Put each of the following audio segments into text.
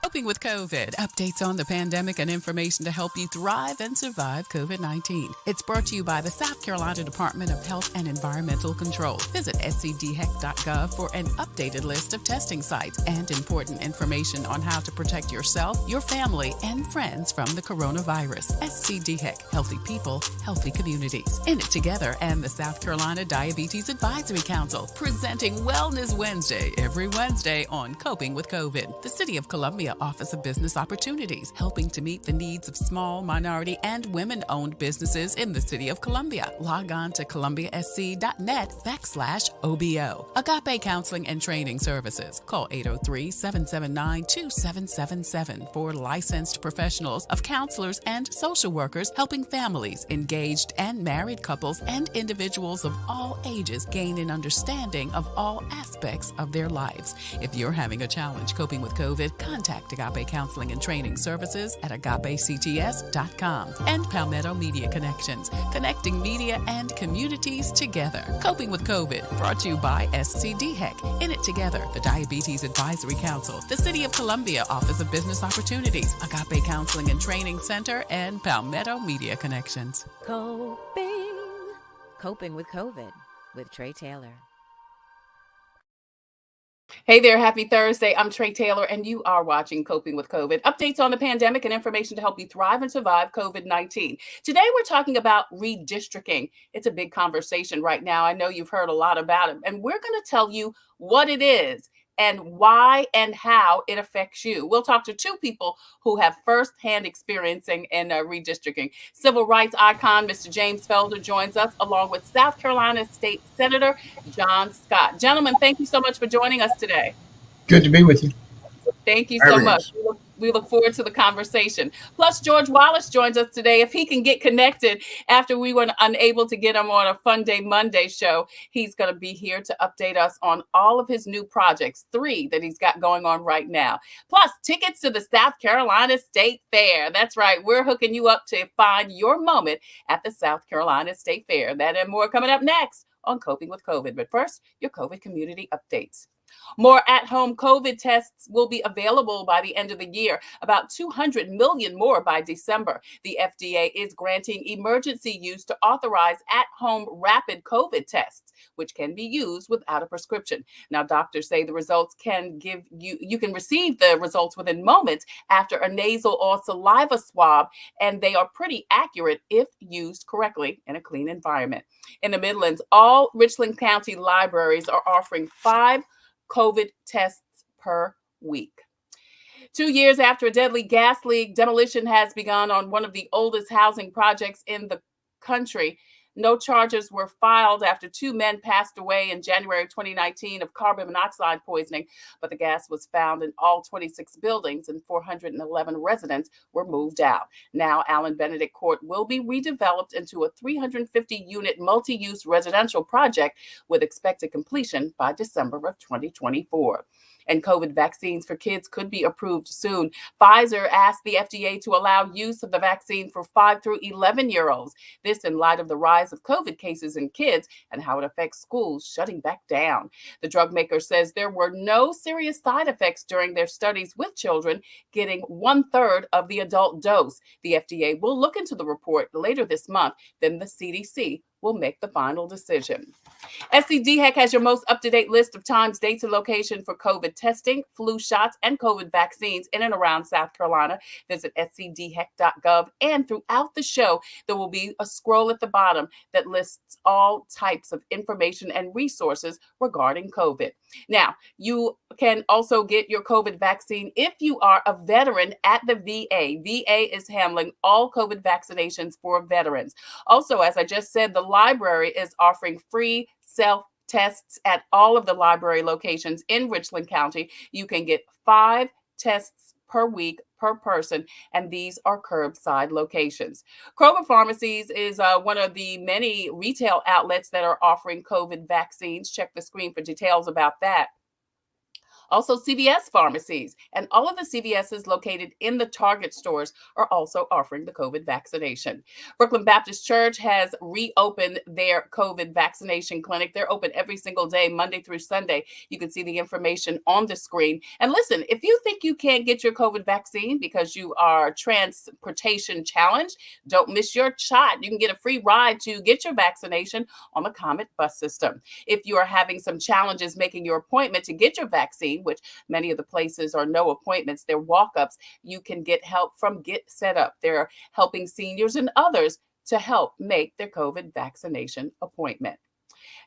Coping with COVID, updates on the pandemic and information to help you thrive and survive COVID-19. It's brought to you by the South Carolina Department of Health and Environmental Control. Visit scdheck.gov for an updated list of testing sites and important information on how to protect yourself, your family, and friends from the coronavirus. SCDHEC, healthy people, healthy communities. In it together and the South Carolina Diabetes Advisory Council, presenting Wellness Wednesday every Wednesday on Coping with COVID. The City of Columbia Office of Business Opportunities, helping to meet the needs of small, minority, and women-owned businesses in the City of Columbia. Log on to columbiasc.net/OBO. Agape Counseling and Training Services. Call 803-779-2777 for licensed professionals of counselors and social workers helping families, engaged and married couples, and individuals of all ages gain an understanding of all aspects of their lives. If you're having a challenge coping with COVID, contact Agape Counseling and Training Services at agapects.com. And Palmetto Media Connections, connecting media and communities together. Coping with COVID, brought to you by SCDHEC. In it together, the Diabetes Advisory Council, the City of Columbia Office of Business Opportunities, Agape Counseling and Training Center, and Palmetto Media Connections. Coping with COVID with Tre Tailor. Hey there, happy Thursday. I'm Tre Tailor, and you are watching Coping with COVID. Updates on the pandemic and information to help you thrive and survive COVID-19. Today, we're talking about redistricting. It's a big conversation right now. I know you've heard a lot about it, and we're going to tell you what it is and why and how it affects you. We'll talk to two people who have firsthand experiencing in redistricting. Civil rights icon, Mr. James Felder, joins us, along with South Carolina State Senator John Scott. Gentlemen, thank you so much for joining us today. Good to be with you. Thank you so much. We look forward to the conversation. Plus, George Wallace joins us today. If he can get connected after we were unable to get him on a Fun Day Monday show, he's going to be here to update us on all of his new projects, 3 that he's got going on right now. Plus, tickets to the South Carolina State Fair. That's right. We're hooking you up to find your moment at the South Carolina State Fair. That and more coming up next on Coping with COVID. But first, your COVID community updates. More at-home COVID tests will be available by the end of the year, about 200 million more by December. The FDA is granting emergency use to authorize at-home rapid COVID tests, which can be used without a prescription. Now, doctors say the results can you can receive the results within moments after a nasal or saliva swab, and they are pretty accurate if used correctly in a clean environment. In the Midlands, all Richland County libraries are offering 5 COVID tests per week. 2 years after a deadly gas leak, demolition has begun on one of the oldest housing projects in the country. No charges were filed after 2 men passed away in January 2019 of carbon monoxide poisoning, but the gas was found in all 26 buildings and 411 residents were moved out. Now, Allen Benedict Court will be redeveloped into a 350-unit multi-use residential project with expected completion by December of 2024. And COVID vaccines for kids could be approved soon. Pfizer asked the FDA to allow use of the vaccine for 5 through 11-year-olds. This in light of the rise of COVID cases in kids and how it affects schools shutting back down. The drug maker says there were no serious side effects during their studies with children getting 1/3 of the adult dose. The FDA will look into the report later this month. Then the CDC will make the final decision. SCDHEC has your most up-to-date list of times, dates, and location for COVID testing, flu shots, and COVID vaccines in and around South Carolina. Visit scdheck.gov, and throughout the show, there will be a scroll at the bottom that lists all types of information and resources regarding COVID. Now, you can also get your COVID vaccine if you are a veteran at the VA. VA is handling all COVID vaccinations for veterans. Also, as I just said, the library is offering free self-tests at all of the library locations in Richland County. You can get 5 tests per week per person, and these are curbside locations. Kroger Pharmacies is one of the many retail outlets that are offering COVID vaccines. Check the screen for details about that. Also, CVS pharmacies and all of the CVSs located in the Target stores are also offering the COVID vaccination. Brooklyn Baptist Church has reopened their COVID vaccination clinic. They're open every single day, Monday through Sunday. You can see the information on the screen. And listen, if you think you can't get your COVID vaccine because you are transportation challenged, don't miss your shot. You can get a free ride to get your vaccination on the Comet bus system. If you are having some challenges making your appointment to get your vaccine, which many of the places are no appointments, they're walk-ups, you can get help from Get Set Up. They're helping seniors and others to help make their COVID vaccination appointment.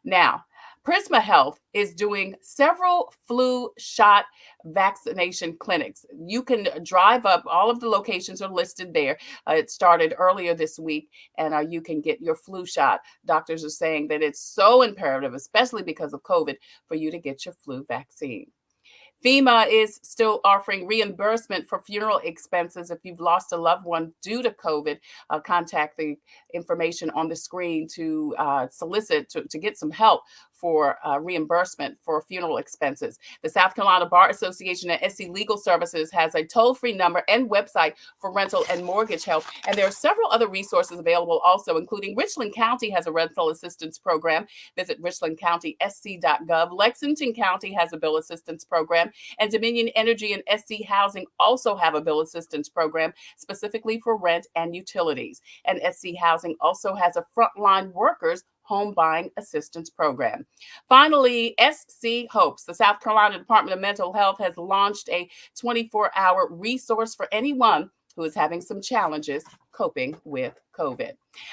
Now, Prisma Health is doing several flu shot vaccination clinics. You can drive up, all of the locations are listed there. It started earlier this week, and you can get your flu shot. Doctors are saying that it's so imperative, especially because of COVID, for you to get your flu vaccine. FEMA is still offering reimbursement for funeral expenses. If you've lost a loved one due to COVID, contact the information on the screen to solicit, to get some help for reimbursement for funeral expenses. The South Carolina Bar Association and SC Legal Services has a toll-free number and website for rental and mortgage help. And there are several other resources available also, including Richland County has a rental assistance program. Visit richlandcountysc.gov. Lexington County has a bill assistance program. And Dominion Energy and SC Housing also have a bill assistance program specifically for rent and utilities. And SC Housing also has a frontline workers home buying assistance program. Finally, SC Hopes, the South Carolina Department of Mental Health, has launched a 24-hour resource for anyone who is having some challenges coping with COVID.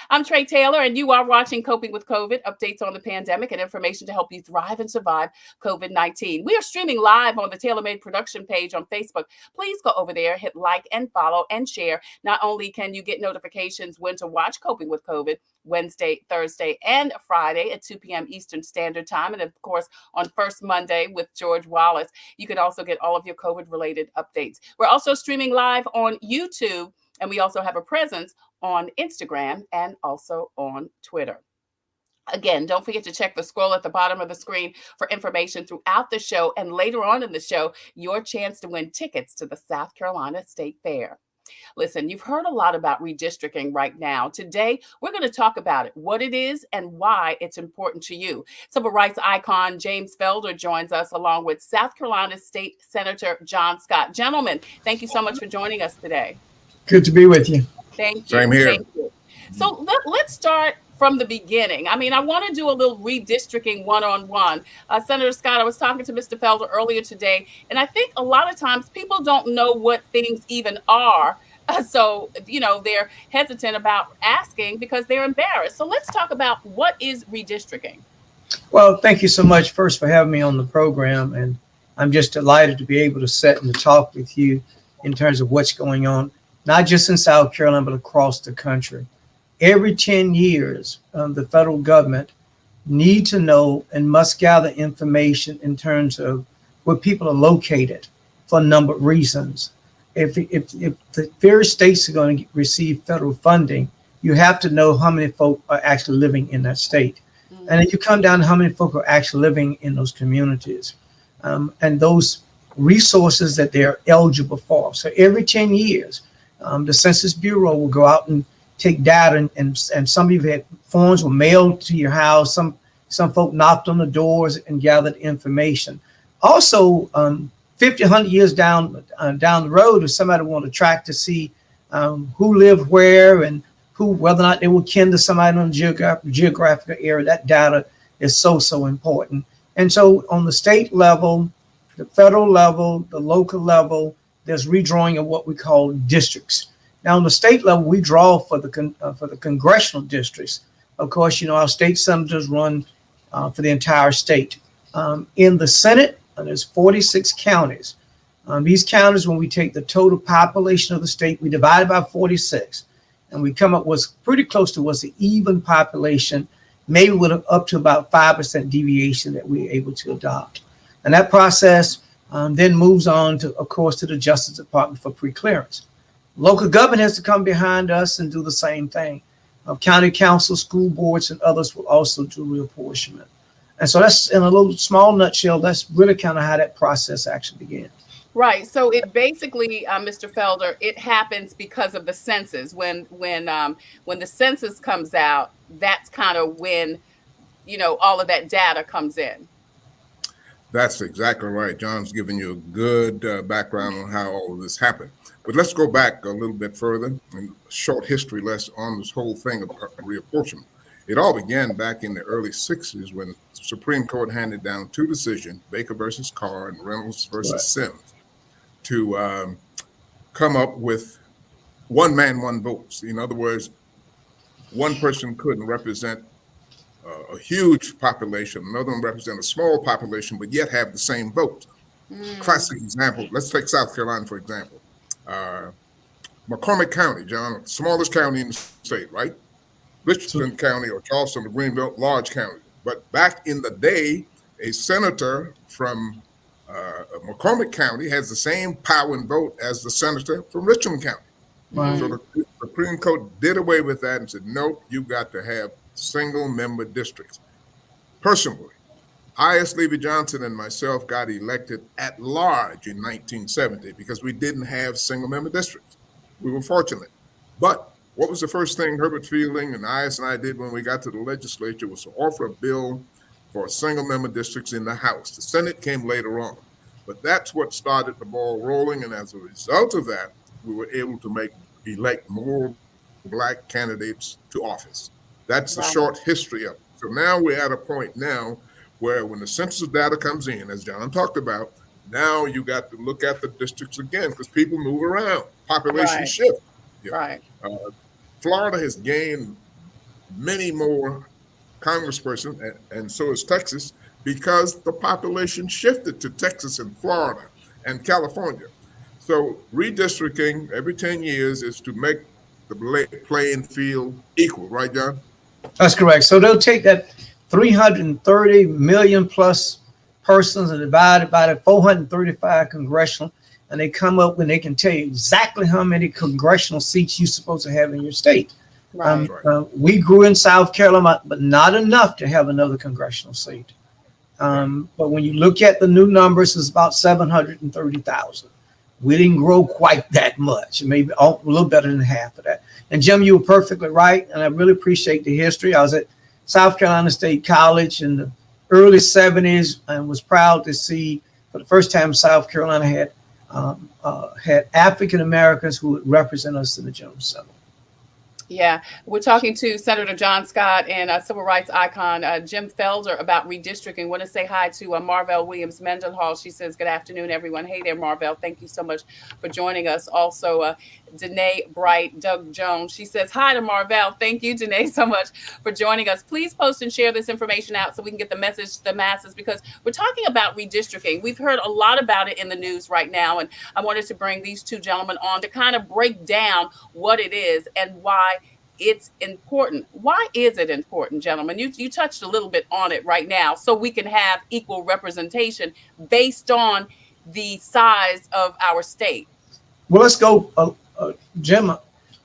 I'm Tre Tailor, and you are watching Coping with COVID, updates on the pandemic and information to help you thrive and survive COVID-19. We are streaming live on the Tailor Made production page on Facebook. Please go over there, hit like and follow and share. Not only can you get notifications when to watch Coping with COVID, Wednesday, Thursday, and Friday at 2 p.m. Eastern Standard Time, and of course on First Monday with George Wallace, you can also get all of your COVID-related updates. We're also streaming live on YouTube, and we also have a presence on Instagram and also on Twitter. Again, don't forget to check the scroll at the bottom of the screen for information throughout the show, and later on in the show, your chance to win tickets to the South Carolina State Fair. Listen, you've heard a lot about redistricting right now. Today, we're going to talk about it, what it is and why it's important to you. Civil rights icon James Felder joins us along with South Carolina State Senator John Scott. Gentlemen, thank you so much for joining us today. Good to be with you. Thank you. Same here. Thank you. So let's start from the beginning. I mean, I want to do a little redistricting one-on-one. Senator Scott, I was talking to Mr. Felder earlier today, and I think a lot of times people don't know what things even are. So, they're hesitant about asking because they're embarrassed. So let's talk about what is redistricting. Well, thank you so much first for having me on the program. And I'm just delighted to be able to sit and talk with you in terms of what's going on, not just in South Carolina, but across the country. Every 10 years, the federal government need to know and must gather information in terms of where people are located for a number of reasons. If the various states are going to receive federal funding, you have to know how many folk are actually living in that state. Mm-hmm. And then you come down to how many folk are actually living in those communities and those resources that they're eligible for. So every 10 years, the Census Bureau will go out and take data, and some of you had forms were mailed to your house. Some folk knocked on the doors and gathered information. Also, 50, 100 years down the road, if somebody want to track to see who lived where and whether or not they were kin to somebody on the geographical area, that data is so important. And so on the state level, the federal level, the local level, there's redrawing of what we call districts. Now on the state level, we draw for the congressional districts. Of course, our state senators run for the entire state. In the Senate, there's 46 counties. These counties, when we take the total population of the state, we divide it by 46, and we come up with pretty close to what's the even population, maybe with up to about 5% deviation that we're able to adopt. And that process then moves on to, of course, to the Justice Department for pre-clearance. Local government has to come behind us and do the same thing. County council, school boards, and others will also do reapportionment. And so that's in a little small nutshell. That's really kind of how that process actually began. Right. So it basically, Mr. Felder, it happens because of the census. When the census comes out, that's kind of when all of that data comes in. That's exactly right. John's giving you a good background on how all of this happened. But let's go back a little bit further and short history lesson on this whole thing of reapportionment. It all began back in the early 60s when the Supreme Court handed down two decisions, Baker versus Carr and Reynolds versus Sims, to come up with one man, one vote. In other words, one person couldn't represent a huge population, another one represent a small population, but yet have the same vote. Classic example, let's take South Carolina, for example. McCormick County, John, smallest county in the state, right? Richland County or Charleston or Greenville, large county. But back in the day, a senator from McCormick County has the same power and vote as the senator from Richland County. Right. So the Supreme Court did away with that and said, nope, you've got to have single member districts. Personally, I.S. Levy Johnson and myself got elected at large in 1970 because we didn't have single member districts. We were fortunate. But what was the first thing Herbert Fielding and I.S. and I did when we got to the legislature was to offer a bill for single member districts in the House. The Senate came later on. But that's what started the ball rolling. And as a result of that, we were able to elect more Black candidates to office. That's the short history of it. So now we're at a point now where when the census data comes in, as John talked about, now you got to look at the districts again because people move around, population shift. Yeah. Right. Florida has gained many more congresspersons, and so has Texas, because the population shifted to Texas and Florida and California. So redistricting every 10 years is to make the playing field equal, right, John? That's correct. So they'll take that 330 million plus persons and divide it by the 435 congressional, and they come up when they can tell you exactly how many congressional seats you're supposed to have in your state. Right. We grew in South Carolina, but not enough to have another congressional seat. But when you look at the new numbers, it's about 730,000. We didn't grow quite that much, maybe a little better than half of that. And Jim, you were perfectly right, and I really appreciate the history. I was at South Carolina State College in the early 70s and was proud to see for the first time South Carolina had African Americans who would represent us in the General Assembly. Yeah, we're talking to Senator John Scott and civil rights icon Jim Felder about redistricting. I want to say hi to Marvell Williams Mendenhall. She says, good afternoon, everyone. Hey there, Marvell. Thank you so much for joining us. Also, Danae Bright, Doug Jones. She says, hi to Marvell. Thank you, Danae, so much for joining us. Please post and share this information out so we can get the message to the masses, because we're talking about redistricting. We've heard a lot about it in the news right now, and I wanted to bring these two gentlemen on to kind of break down what it is and why it's important. Why is it important, gentlemen? You touched a little bit on it right now, so we can have equal representation based on the size of our state. Well, let's go, Jim.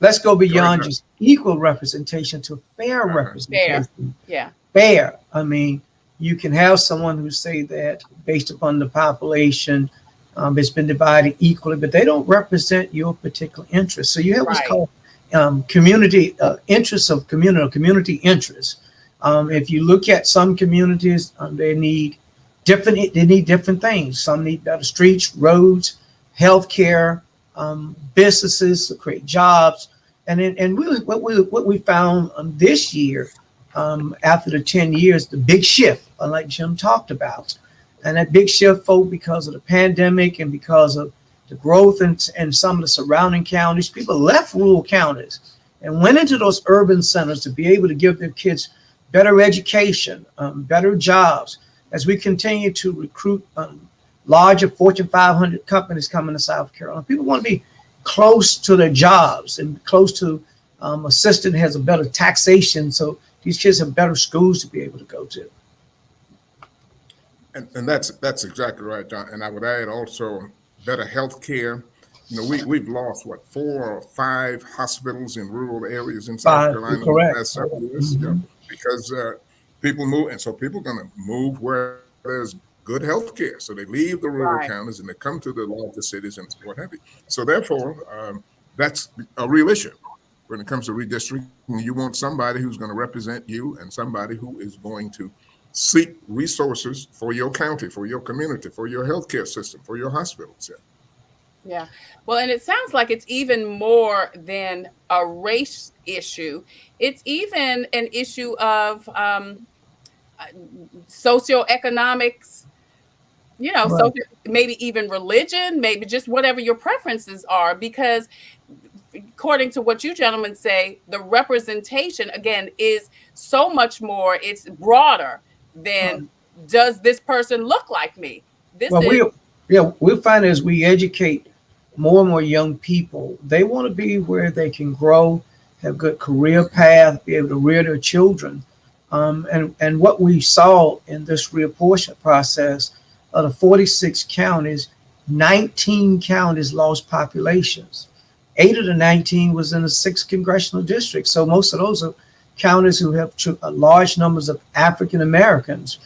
Let's go beyond just equal representation to fair representation. Fair. Yeah. Fair. I mean, you can have someone who say that based upon the population, it's been divided equally, but they don't represent your particular interest. So you have what's called community interests of community interests. If you look at some communities, they need different things. Some need better streets, roads, healthcare, businesses to create jobs. And really what we found this year, after the 10 years, the big shift, like Jim talked about, and that big shift, because of the pandemic and because of the growth in some of the surrounding counties, people left rural counties and went into those urban centers to be able to give their kids better education, better jobs. As we continue to recruit larger Fortune 500 companies coming to South Carolina, people want to be close to their jobs and close to a system that has a better taxation, so these kids have better schools to be able to go to. And that's exactly right, John. And I would add also better health care. We've lost 4 or 5 hospitals in rural areas in South Carolina in the last several years, because People move, and so people are going to move where there's good health care. So they leave the rural counties and they come to the larger cities and what have you. So therefore, that's a real issue when it comes to redistricting. You want somebody who's going to represent you and somebody who is going to seek resources for your county, for your community, for your healthcare system, for your hospitals. Yeah. Well, and it sounds like it's even more than a race issue. It's even an issue of socioeconomics, so maybe even religion, maybe just whatever your preferences are, because according to what you gentlemen say, the representation, again, is so much more, it's broader than does this person look like me? We'll find as we educate more and more young people, they want to be where they can grow, have good career path, be able to rear their children. And what we saw in this reapportionment process of the 46 counties, 19 counties lost populations. 8 of the 19 was in the 6th congressional district. So most of those are counties who have large numbers of African Americans.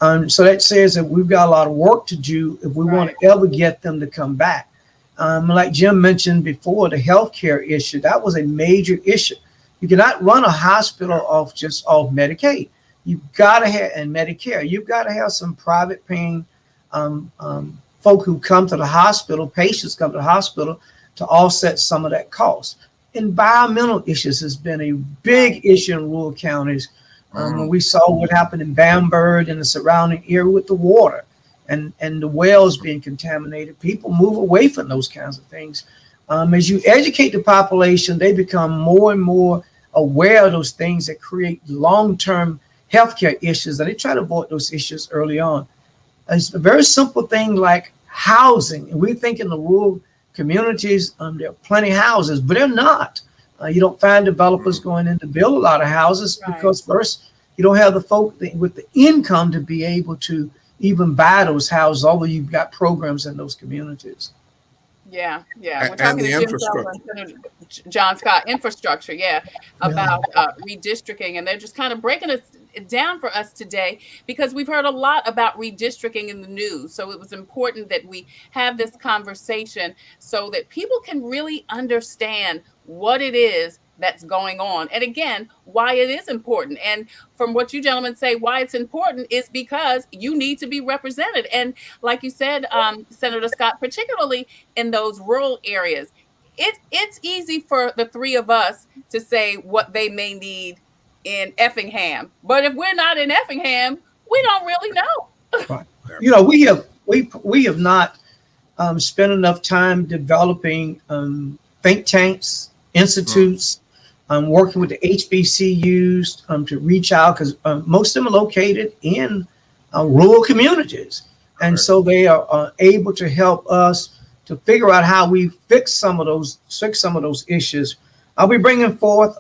So that says that we've got a lot of work to do if we want to ever get them to come back. Like Jim mentioned before, the healthcare issue, that was a major issue. You cannot run a hospital off Medicaid. You've got to have, and Medicare, you've got to have some private paying folk who come to the hospital, patients come to the hospital to offset some of that cost. Environmental issues has been a big issue in rural counties. When we saw what happened in Bamberg and the surrounding area with the water and the wells being contaminated, people move away from those kinds of things. As you educate the population, they become more and more aware of those things that create long-term healthcare issues, and they try to avoid those issues early on. It's a very simple thing like housing. And we think in the rural communities, there are plenty of houses, but they're not. You don't find developers going in to build a lot of houses because first, you don't have the folk with the income to be able to even buy those houses, although you've got programs in those communities. Yeah. We're talking to Jim Felder and John Scott, infrastructure, about redistricting. And they're just kind of breaking it down for us today because we've heard a lot about redistricting in the news. So it was important that we have this conversation so that people can really understand what it is that's going on. And again, why it is important. And from what you gentlemen say, why it's important is because you need to be represented. And like you said, Senator Scott, particularly in those rural areas, it's easy for the three of us to say what they may need in Effingham. But if we're not in Effingham, we don't really know. Right. We have not spent enough time developing think tanks, institutes, working with the HBCUs to reach out because most of them are located in rural communities. And so they are able to help us to figure out how we fix some of those issues. I'll be bringing forth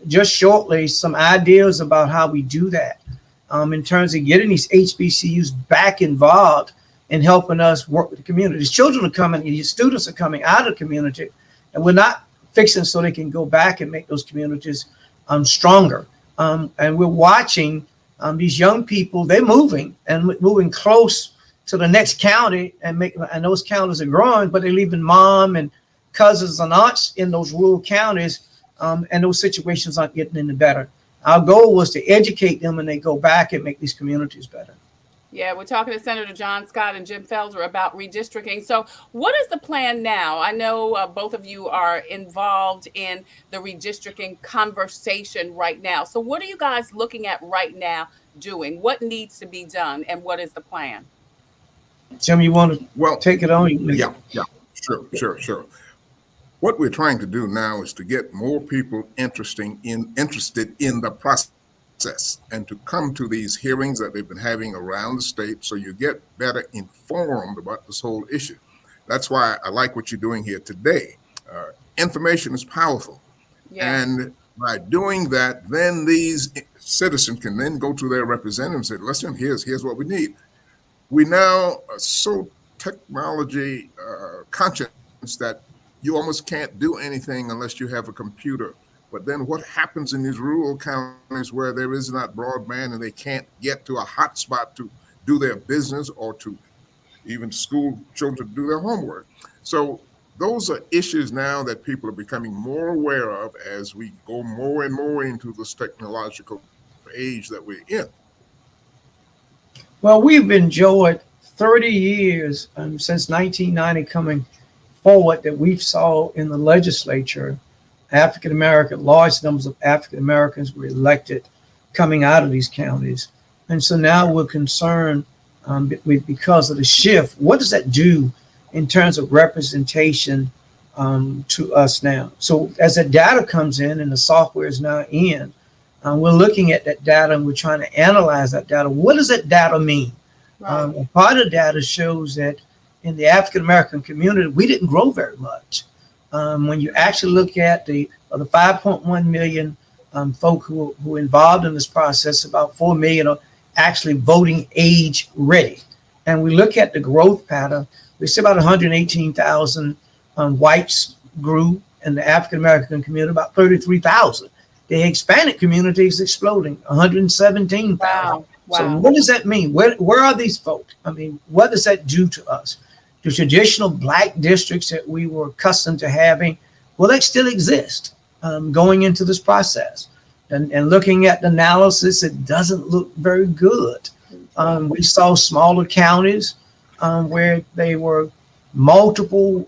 just shortly some ideas about how we do that in terms of getting these HBCUs back involved in helping us work with the community. These children are coming, these students are coming out of the community, and we're not fixing so they can go back and make those communities stronger. And we're watching these young people, they're moving close to the next county and those counties are growing, but they're leaving mom and cousins and aunts in those rural counties, and those situations aren't getting any better. Our goal was to educate them and they go back and make these communities better. Yeah, we're talking to Senator John Scott and Jim Felder about redistricting. So what is the plan now? I know both of you are involved in the redistricting conversation right now. So what are you guys looking at right now doing? What needs to be done and what is the plan? Jim, you want to take it on? Yeah, sure. What we're trying to do now is to get more people interested in the process and to come to these hearings that they've been having around the state so you get better informed about this whole issue. That's why I like what you're doing here today. Information is powerful. Yeah. And by doing that, then these citizens can then go to their representatives and say, listen, here's what we need. We now are so technology conscious that you almost can't do anything unless you have a computer. But then what happens in these rural counties where there is not broadband and they can't get to a hot spot to do their business or to even school children to do their homework? So those are issues now that people are becoming more aware of as we go more and more into this technological age that we're in. Well, we've enjoyed 30 years since 1990 coming forward that we've saw in the legislature, large numbers of African Americans were elected coming out of these counties. And so now we're concerned because of the shift. What does that do in terms of representation to us now? So as that data comes in and the software is now in, we're looking at that data and we're trying to analyze that data. What does that data mean? Right. Part of the data shows that in the African American community, we didn't grow very much. When you actually look at the 5.1 million folk who are involved in this process, about 4 million are actually voting age ready. And we look at the growth pattern, we see about 118,000 whites grew in the African American community, about 33,000. The Hispanic community is exploding, 117,000. Wow. So what does that mean? Where are these folks? I mean, what does that do to us? The traditional Black districts that we were accustomed to having, will that still exist going into this process? And looking at the analysis, it doesn't look very good. We saw smaller counties where they were multiple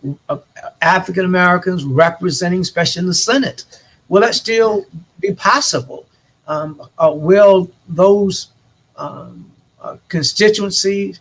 African Americans representing, especially in the Senate. Will that still be possible? Will those constituencies,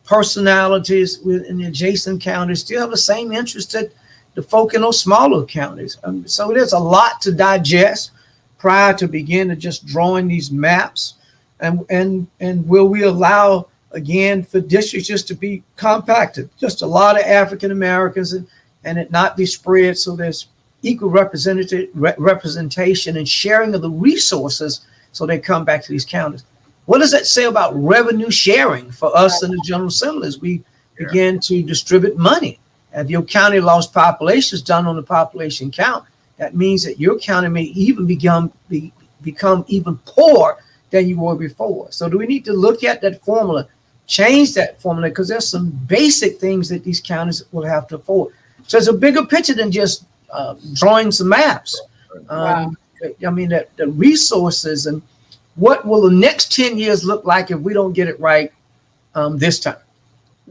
personalities within the adjacent counties still have the same interest that the folk in those smaller counties? So there's a lot to digest prior to begin to just drawing these maps. And will we allow, again, for districts just to be compacted, just a lot of African Americans and it not be spread so there's equal representation and sharing of the resources so they come back to these counties? What does that say about revenue sharing for us in the General Assembly as we begin to distribute money? If your county lost population is done on the population count, that means that your county may even become even poorer than you were before. So do we need to look at that formula, change that formula, because there's some basic things that these counties will have to afford. So it's a bigger picture than just drawing some maps. I mean, that the resources and what will the next 10 years look like if we don't get it right this time?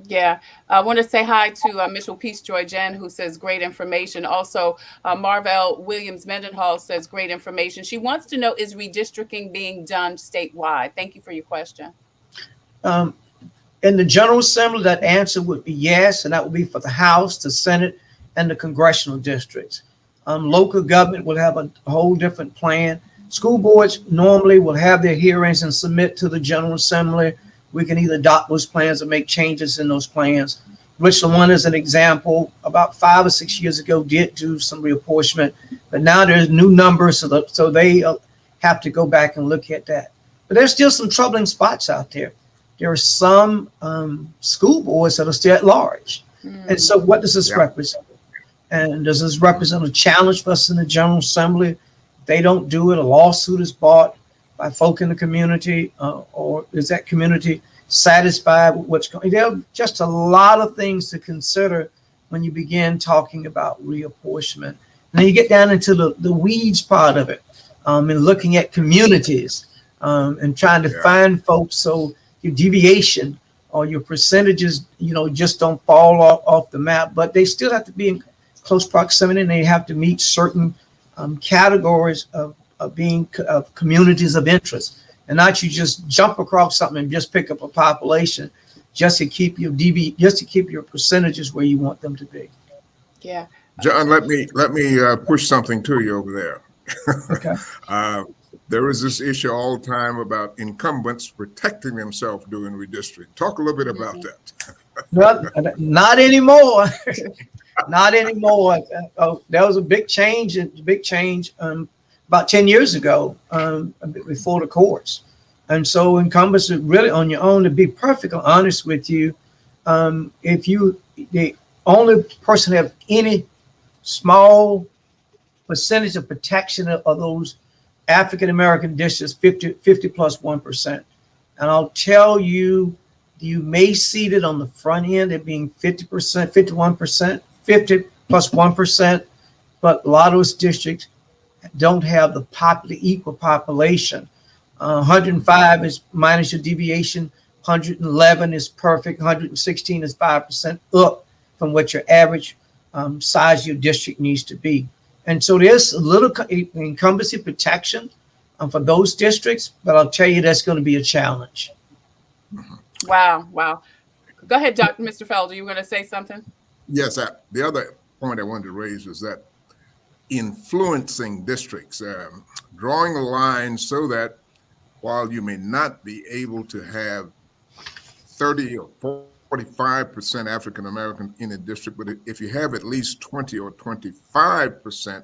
Yeah, I want to say hi to Mitchell Peace Joy Jen, who says great information. Also, Marvell Williams Mendenhall says great information. She wants to know, is redistricting being done statewide? Thank you for your question. In the General Assembly, that answer would be yes, and that would be for the House, the Senate, and the congressional districts. Local government will have a whole different plan. School boards normally will have their hearings and submit to the General Assembly. We can either adopt those plans or make changes in those plans. Richland 1 is an example. About 5 or 6 years ago, did do some reapportionment, but now there's new numbers, so they have to go back and look at that. But there's still some troubling spots out there. There are some school boards that are still at large. And so what does this represent? And does this represent a challenge for us in the General Assembly? If they don't do it, a lawsuit is brought by folk in the community, or is that community satisfied with what's going on? There are just a lot of things to consider when you begin talking about reapportionment. And then you get down into the weeds part of it, and looking at communities and trying to find folks so your deviation or your percentages, just don't fall off the map, but they still have to be in close proximity and they have to meet certain categories of being communities of interest, and not you just jump across something and just pick up a population just to keep your percentages where you want them to be. Yeah, John, let me push something to you over there. Okay. There is this issue all the time about incumbents protecting themselves during redistricting. Talk a little bit about that. Not anymore. Not anymore. There was a big change about 10 years ago before the courts. And so incumbents are really on your own. To be perfectly honest with you, if you the only person have any small percentage of protection of those African American districts 50 plus 1%. And I'll tell you, you may see it on the front end, it being 50%, 51%, 50 plus 1%, but a lot of those districts don't have the equal population. 105 is minus your deviation, 111 is perfect, 116 is 5% up from what your average size of your district needs to be. And so there's a little incumbency protection for those districts, but I'll tell you that's going to be a challenge. Wow. Go ahead, Mr. Felder. You were going to say something? Yes, the other point I wanted to raise was that influencing districts, drawing a line so that while you may not be able to have 30 or 45% African American in a district, but if you have at least 20 or 25%,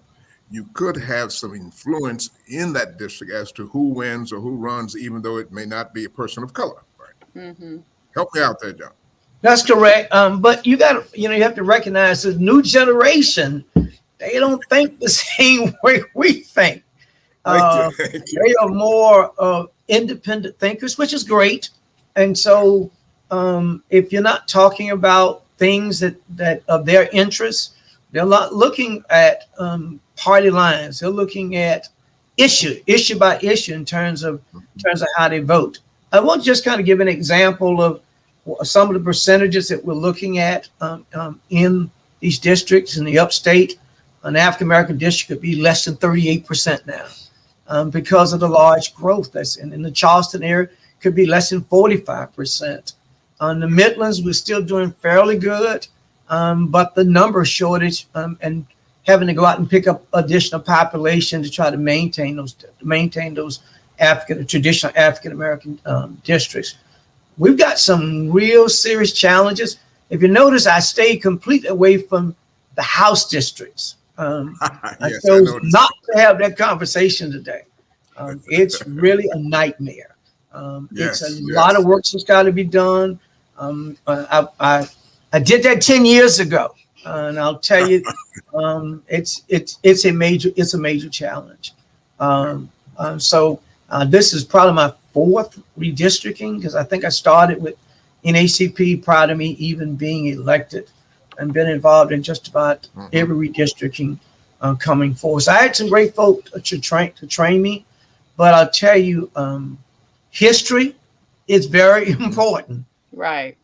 you could have some influence in that district as to who wins or who runs, even though it may not be a person of color. Right? Help me out there, John. That's correct. But you have to recognize the new generation, they don't think the same way we think. They are more independent thinkers, which is great. And so if you're not talking about things that of their interest, they're not looking at party lines. They're looking at issue by issue in terms of how they vote. I want to just kind of give an example of some of the percentages that we're looking at in these districts in the upstate. An African American district could be less than 38% now because of the large growth that's in the Charleston area. Could be less than 45%. On the Midlands, we're still doing fairly good, but the number shortage and having to go out and pick up additional population to try to maintain those traditional African American districts. We've got some real serious challenges. If you notice, I stayed completely away from the House districts. I chose not to have that conversation today. It's really a nightmare. It's a lot of work that's got to be done. I did that 10 years ago, and I'll tell you, it's a major challenge. So this is probably my fourth redistricting, because I think I started with NACP prior to me even being elected, and been involved in just about every redistricting coming forward. So I had some great folk to train me, but I'll tell you, history is very important. Right.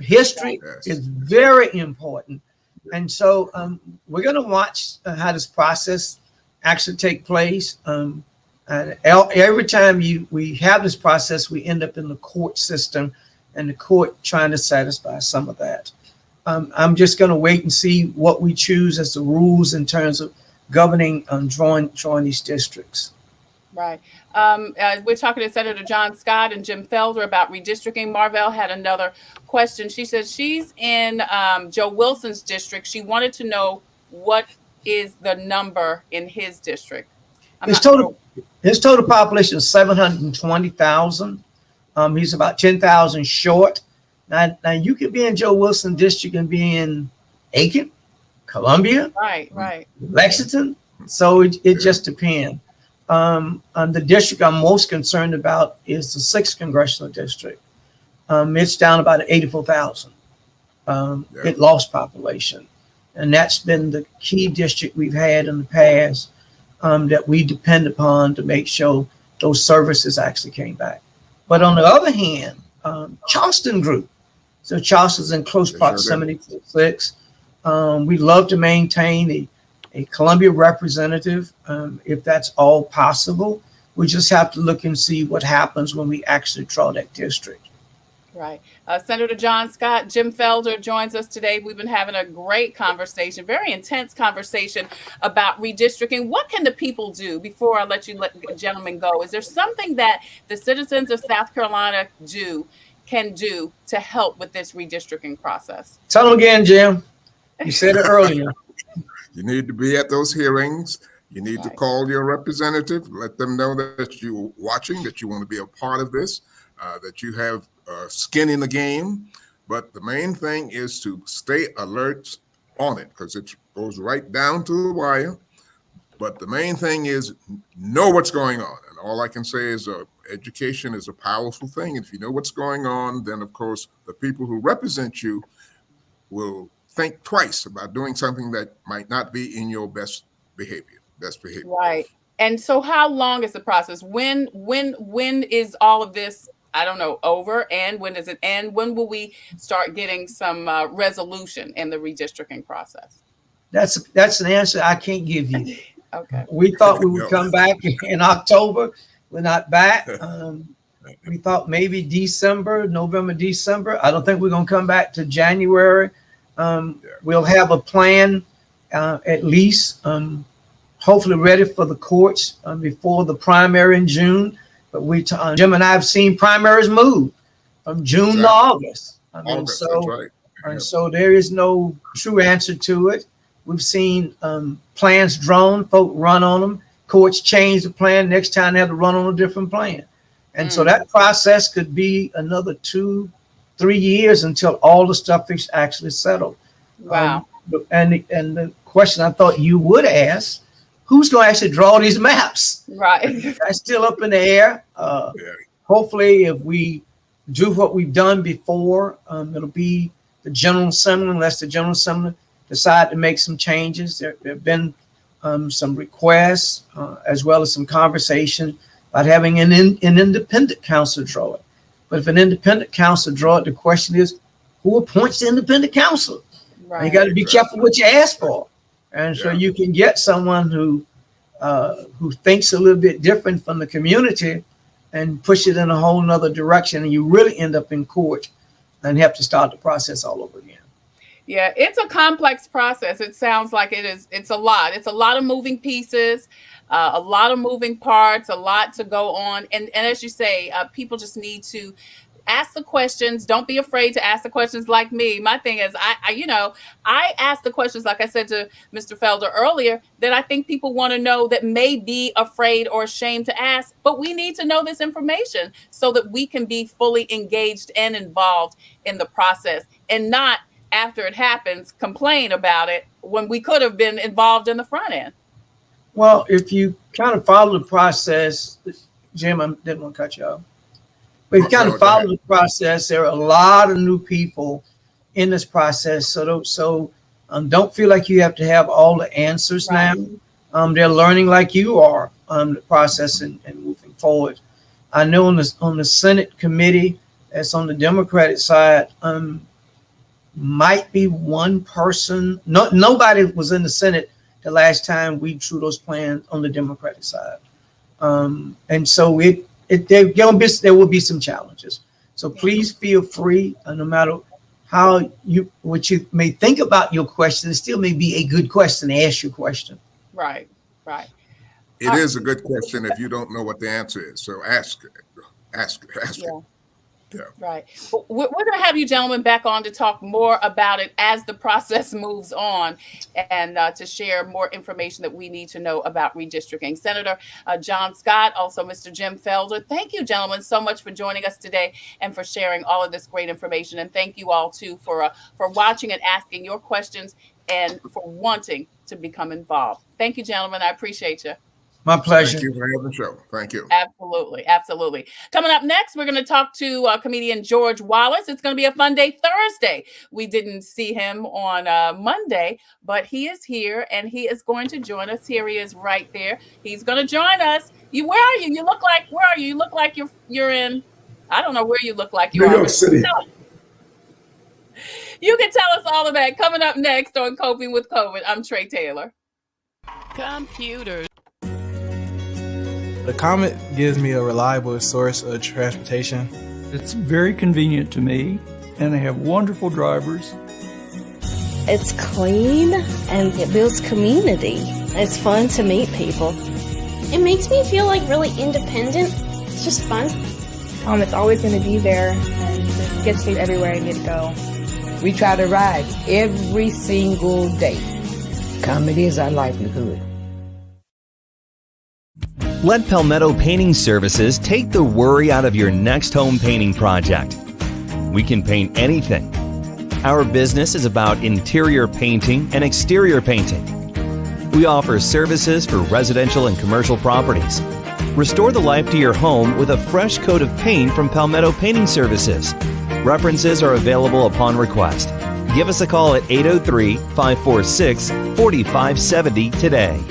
History is very important. And so we're going to watch how this process actually take place. And every time we have this process, we end up in the court system, and the court trying to satisfy some of that. I'm just going to wait and see what we choose as the rules in terms of governing drawing these districts. Right. We're talking to Senator John Scott and Jim Felder about redistricting. Marvell had another question. She says she's in Joe Wilson's district. She wanted to know what is the number in his district. His total population is 720,000. He's about 10,000 short. Now you could be in Joe Wilson district and be in Aiken, Columbia, right, Lexington. So it just depends. The district I'm most concerned about is the 6th congressional district. It's down about 84,000. It lost population, and that's been the key district we've had in the past that we depend upon to make sure those services actually came back. But on the other hand, Charleston grew. So Charleston's in close proximity to the 6th. We love to maintain a Columbia representative, if that's all possible. We just have to look and see what happens when we actually draw that district. Right. Senator John Scott, Jim Felder joins us today. We've been having a great conversation, very intense conversation about redistricting. What can the people do before I let gentlemen go? Is there something that the citizens of South Carolina can do to help with this redistricting process? Tell them again, Jim. You said it earlier. You need to be at those hearings. You need to call your representative, let them know that you're watching, that you want to be a part of this, that you have skin in the game. But the main thing is to stay alert on it, because it goes right down to the wire. But the main thing is know what's going on. And all I can say is education is a powerful thing. If you know what's going on, then, of course, the people who represent you will think twice about doing something that might not be in your best behavior. Right. And so how long is the process? When is all of this, I don't know, over? And when does it end? When will we start getting some resolution in the redistricting process? That's an answer I can't give you. Okay. We thought we would come back in October. We're not back. We thought maybe November, December. I don't think we're going to come back to January. We'll have a plan at least, hopefully ready for the courts before the primary in June. But Jim and I have seen primaries move from June to August. So there is no true answer to it. We've seen plans drawn, folk run on them. Courts change the plan. Next time they have to run on a different plan. And so that process could be another 2-3 years until all the stuff is actually settled. Wow. And the question I thought you would ask, who's going to actually draw these maps? Right. That's still up in the air. Hopefully, if we do what we've done before, it'll be the General Assembly, unless the General Assembly decide to make some changes. There have been some requests as well as some conversation about having an independent council draw it. But if an independent council draw it, the question is, who appoints the independent council? Right. You got to be careful what you ask for. And so you can get someone who thinks a little bit different from the community and push it in a whole nother direction. And you really end up in court and have to start the process all over again. Yeah, it's a complex process. It sounds like it is. It's a lot. It's a lot of moving pieces, a lot of moving parts, a lot to go on. And as you say, people just need to ask the questions. Don't be afraid to ask the questions like me. My thing is, I ask the questions, like I said to Mr. Felder earlier, that I think people want to know that may be afraid or ashamed to ask. But we need to know this information so that we can be fully engaged and involved in the process and not, after it happens, complain about it when we could have been involved in the front end. Well, if you kind of follow the process, Jim, I didn't want to cut you off. But if you kind of follow the process, there are a lot of new people in this process. So don't feel like you have to have all the answers now. They're learning like you are the process and moving forward. I know on the Senate committee, that's on the Democratic side, might be one person. Nobody was in the Senate the last time we drew those plans on the Democratic side. And so there will be some challenges. So please feel free, no matter what you may think about your question, it still may be a good question to ask your question. Right. It is a good question if you don't know what the answer is. So ask it. Yeah. Right. We're going to have you gentlemen back on to talk more about it as the process moves on and to share more information that we need to know about redistricting. Senator John Scott, also Mr. Jim Felder, thank you, gentlemen, so much for joining us today and for sharing all of this great information. And thank you all, too, for watching and asking your questions and for wanting to become involved. Thank you, gentlemen. I appreciate you. My pleasure. Thank you for having the show. Thank you. Absolutely. Coming up next, we're going to talk to comedian George Wallace. It's going to be a fun day Thursday. We didn't see him on Monday, but he is here and he is going to join us. Here he is right there. He's going to join us. Where are you? Where are you? You look like you're in, I don't know where you look like you are. New York City. You can tell us all of that coming up next on Coping with COVID. I'm Tre Tailor. Computers. The Comet gives me a reliable source of transportation. It's very convenient to me, and they have wonderful drivers. It's clean, and it builds community. It's fun to meet people. It makes me feel like really independent. It's just fun. It's always going to be there, and it gets me everywhere I need to go. We try to ride every single day. Comedy is our livelihood. Let Palmetto Painting Services take the worry out of your next home painting project. We can paint anything. Our business is about interior painting and exterior painting. We offer services for residential and commercial properties. Restore the life to your home with a fresh coat of paint from Palmetto Painting Services. References are available upon request. Give us a call at 803-546-4570 today.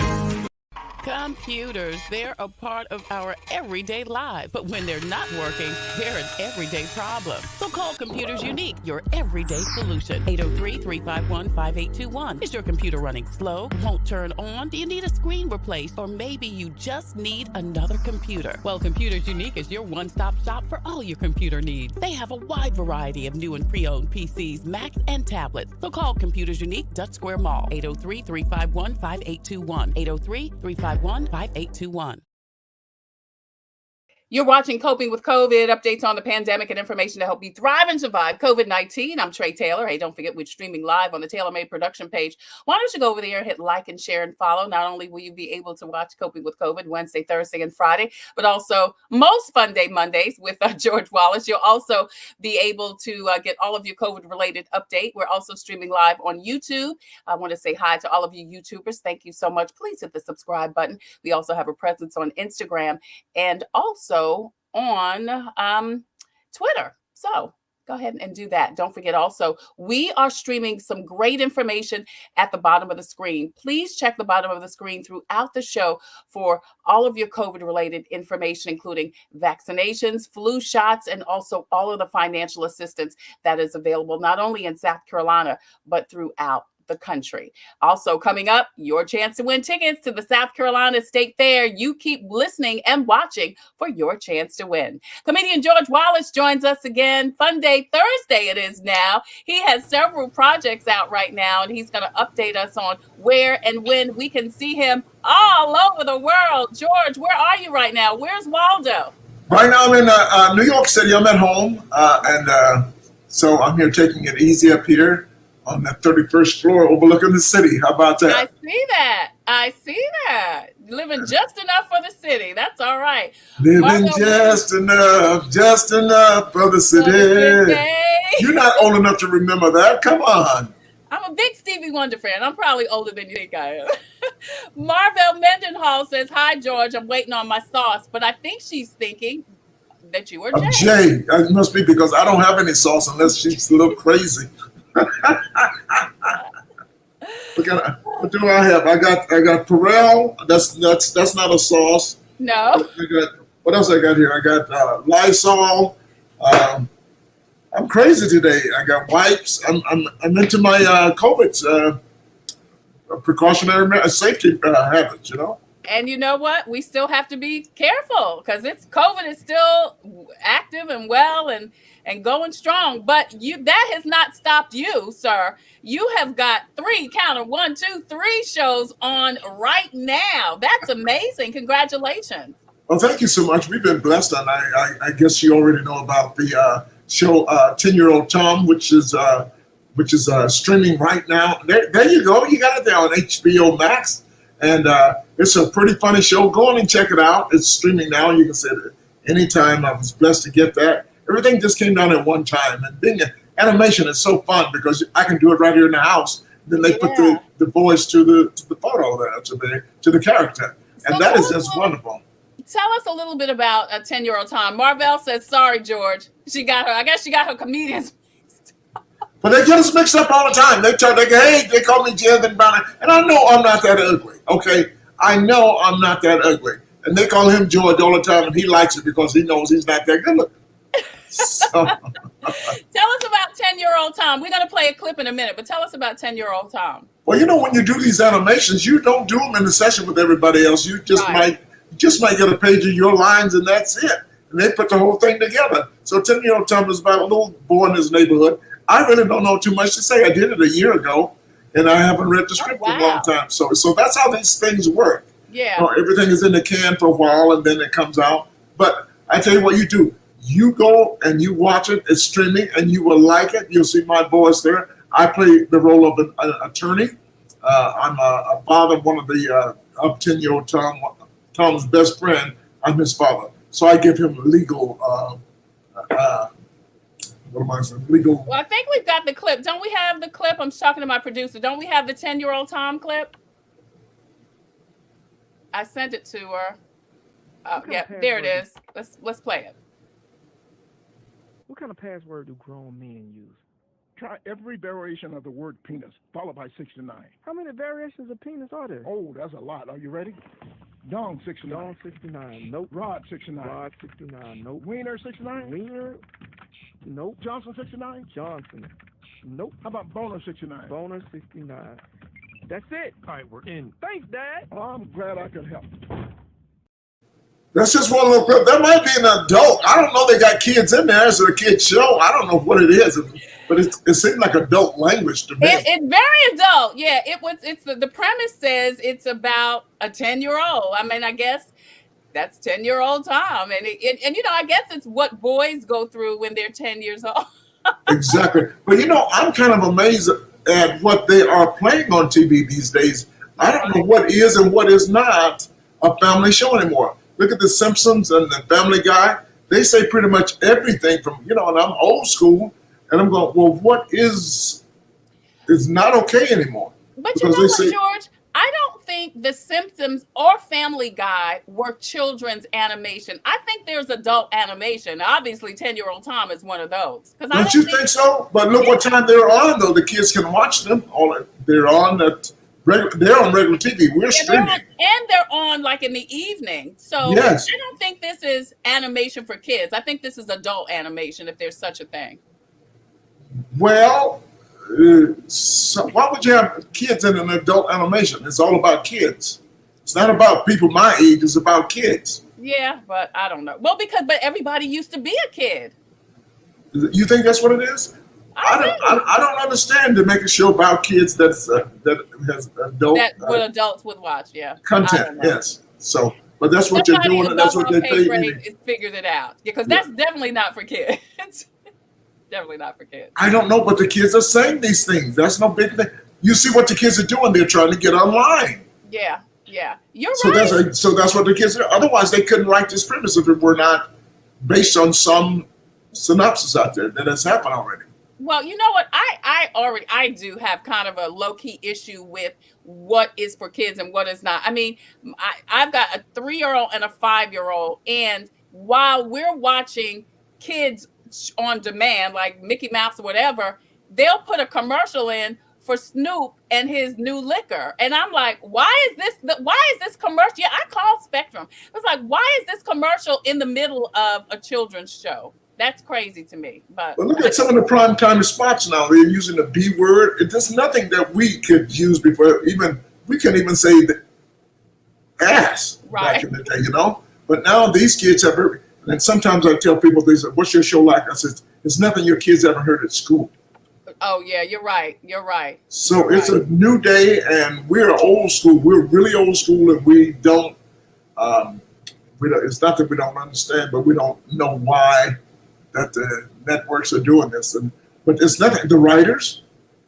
Computers, they're a part of our everyday lives, but when they're not working, they're an everyday problem. So call Computers Unique, your everyday solution. 803-351-5821. Is your computer running slow? Won't turn on? Do you need a screen replaced? Or maybe you just need another computer? Well, Computers Unique is your one-stop shop for all your computer needs. They have a wide variety of new and pre-owned PCs, Macs, and tablets. So call Computers Unique, Dutch Square Mall, 803-351-5821. 803-351-5821. You're watching Coping with COVID, updates on the pandemic and information to help you thrive and survive COVID-19. I'm Tre Tailor. Hey, don't forget we're streaming live on the Tailor Made production page. Why don't you go over there and hit like and share and follow? Not only will you be able to watch Coping with COVID Wednesday, Thursday, and Friday, but also most Fun Day Mondays with George Wallace. You'll also be able to get all of your COVID-related update. We're also streaming live on YouTube. I want to say hi to all of you YouTubers. Thank you so much. Please hit the subscribe button. We also have a presence on Instagram and also on Twitter. So go ahead and do that. Don't forget also, we are streaming some great information at the bottom of the screen. Please check the bottom of the screen throughout the show for all of your COVID-related information, including vaccinations, flu shots, and also all of the financial assistance that is available not only in South Carolina, but throughout the country. Also coming up, your chance to win tickets to the South Carolina State Fair. You keep listening and watching for your chance to win. Comedian George Wallace joins us again. Fun Day Thursday it is now. He has several projects out right now, and he's going to update us on where and when we can see him all over the world. George, where are you right now? Where's Waldo? Right now I'm in New York City. I'm at home, so I'm here taking it easy up here on the 31st floor overlooking the city. How about that? I see that. Living just enough for the city. That's all right. Living just enough for the city. You're not old enough to remember that. Come on. I'm a big Stevie Wonder fan. I'm probably older than you think I am. Marvell Mendenhall says, hi, George. I'm waiting on my sauce. But I think she's thinking that you are Jay. Jay. It must be because I don't have any sauce unless she's a little crazy. What do I have? I got Perel. That's not a sauce. No. What else I got here? I got Lysol. I'm crazy today. I got wipes. I'm into my COVID precautionary safety habits. You know. And you know what? We still have to be careful because COVID is still active and well and going strong. But that has not stopped you, sir. You have got 3 shows on right now. That's amazing. Congratulations. Well, thank you so much. We've been blessed, and I guess you already know about the show 10-Year-Old Tom, which is streaming right now. There you go. You got it there on HBO Max. And it's a pretty funny show. Go on and check it out. It's streaming now. You can see it anytime. I was blessed to get that. Everything just came down at one time. And being an animation is so fun because I can do it right here in the house. Then they put the voice to the photo there, to the character. And so that is just wonderful. Tell us a little bit about a 10-Year-Old Tom. Marvell says, sorry, George. I guess she got her comedians. But they get us mixed up all the time. They go, hey, they call me Jonathan Brown. And I know I'm not that ugly, okay? I know I'm not that ugly. And they call him George all the time, and he likes it because he knows he's not that good looking. So. Tell us about 10-Year-Old Tom. We're going to play a clip in a minute, but tell us about 10-Year-Old Tom. Well, you know, when you do these animations, you don't do them in the session with everybody else. You just might get a page of your lines, and that's it. And they put the whole thing together. So 10-Year-Old Tom is about a little boy in his neighborhood. I really don't know too much to say. I did it a year ago, and I haven't read the script in a long time. So that's how these things work. Yeah. Everything is in the can for a while, and then it comes out. But I tell you what you do. You go and you watch it. It's streaming, and you will like it. You'll see my voice there. I play the role of an attorney. I'm a father, one of the 10-Year-Old Tom's best friend. I'm his father. So I give him legal legal. Well, I think we've got the clip. Don't we have the clip? I'm talking to my producer. Don't we have the 10-Year-Old Tom clip? I sent it to her. Yeah, there it is. Let's play it. What kind of password do grown men use? Try every variation of the word penis, followed by 69. How many variations of penis are there? Oh, that's a lot. Are you ready? Dong 69. Dong 69. Nope. Rod 69. Rod 69. Nope. Wiener 69. Wiener. Nope. Johnson 69. Johnson. Nope. How about Boner 69? Boner 69. That's it. All right, we're in. Thanks, Dad. Oh, I'm glad I could help. That's just one little clip. That might be an adult. I don't know. They got kids in there. It's a kid's show. I don't know what it is, but it seems like adult language to me. It's very adult. Yeah, it's the premise says it's about a 10-year-old. I mean, I guess that's 10-year-old Tom, and I guess it's what boys go through when they're 10 years old. Exactly. But I'm kind of amazed at what they are playing on TV these days. I don't know what is and what is not a family show anymore. Look at The Simpsons and The Family Guy. They say pretty much everything from, and I'm old school, and I'm going, well, what is not okay anymore? But you know what, George? I don't think The Simpsons or Family Guy were children's animation. I think there's adult animation. Obviously, 10-year-old Tom is one of those. Don't you think so? But look what time they're on, though. The kids can watch them. They're on regular TV. We're streaming. They're on like in the evening. So yes. I don't think this is animation for kids. I think this is adult animation, if there's such a thing. Well, so why would you have kids in an adult animation? It's all about kids. It's not about people my age. It's about kids. Yeah, but I don't know. Well, but everybody used to be a kid. You think that's what it is? I don't understand to make a show about kids that has adult what adults would watch. Yeah, content. Yes. So, but that's what they're doing, and that's what they pay. It figured it out because that's definitely not for kids. Definitely not for kids. I don't know, but the kids are saying these things. That's no big thing. You see what the kids are doing? They're trying to get online. Yeah. You're right. So that's what the kids are. Otherwise, they couldn't write this premise if it were not based on some synopsis out there that has happened already. Well, you know what? I do have kind of a low-key issue with what is for kids and what is not. I mean, I've got a 3-year-old and a 5-year-old, and while we're watching kids on demand, like Mickey Mouse or whatever, they'll put a commercial in for Snoop and his new liquor. And I'm like, why is this commercial? Yeah, I called Spectrum. It's like, why is this commercial in the middle of a children's show? That's crazy to me. But look at some of the primetime spots now. They're using the B word. There's nothing that we could use before. We can't even say the ass back in the day, But now these kids have. And sometimes I tell people, they say, "What's your show like?" I said, "It's nothing your kids ever heard at school." Oh yeah, you're right. So it's a new day, and we're old school. We're really old school, and we don't. It's not that we don't understand, but we don't know why that the networks are doing this. But it's nothing. The writers,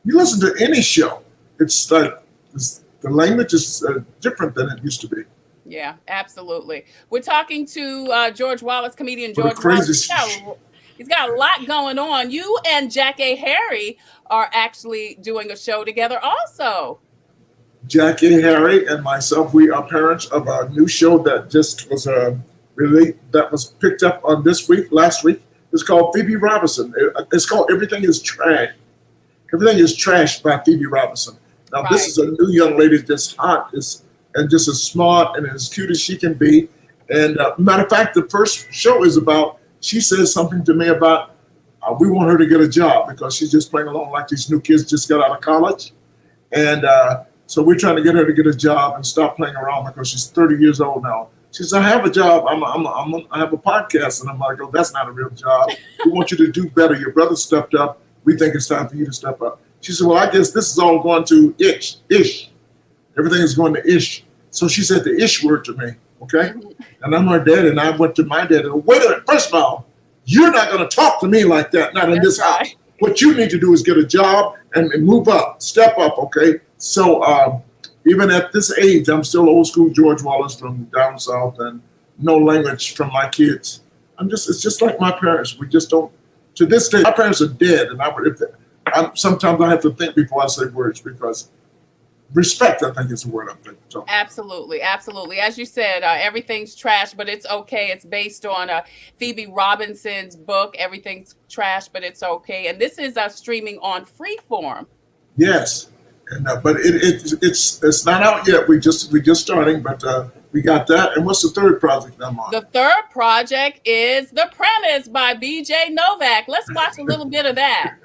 you listen to any show, it's like the language is different than it used to be. Yeah, absolutely. We're talking to George Wallace, comedian George Wallace. He's got a lot going on. You and Jack A. Harry are actually doing a show together also. Jack A. Harry and myself, we are parents of a new show that just was that was picked up on last week. It's called Phoebe Robinson. It's called Everything is Trash. Everything is Trash by Phoebe Robinson. Now, This is a new young lady that's hot and just as smart and as cute as she can be. And matter of fact, the first show is about, she says something to me about, we want her to get a job because she's just playing along like these new kids just got out of college. And so we're trying to get her to get a job and stop playing around because she's 30 years old now. She says, I have a job. I have a podcast. And I'm like, oh, that's not a real job. We want you to do better. Your brother stepped up. We think it's time for you to step up. She said, well, I guess this is all going to ish. Everything is going to ish. So she said the ish word to me, okay? And I'm her dad, and I went to my dad and wait a minute, first of all, you're not going to talk to me like that, not in this house. What you need to do is get a job and move up, step up, okay? So even at this age, I'm still old school George Wallace from down south and no language from my kids. It's just like my parents. We just don't, to this day, my parents are dead. And sometimes I have to think before I say words because respect, I think is the word I'm thinking. So. Absolutely. As you said, everything's trash, but it's okay. It's based on Phoebe Robinson's book, Everything's Trash, but it's okay. And this is streaming on Freeform. Yes, and but it's not out yet. We just starting, but we got that. And what's the third project I'm on? The third project is The Premise by BJ Novak. Let's watch a little bit of that.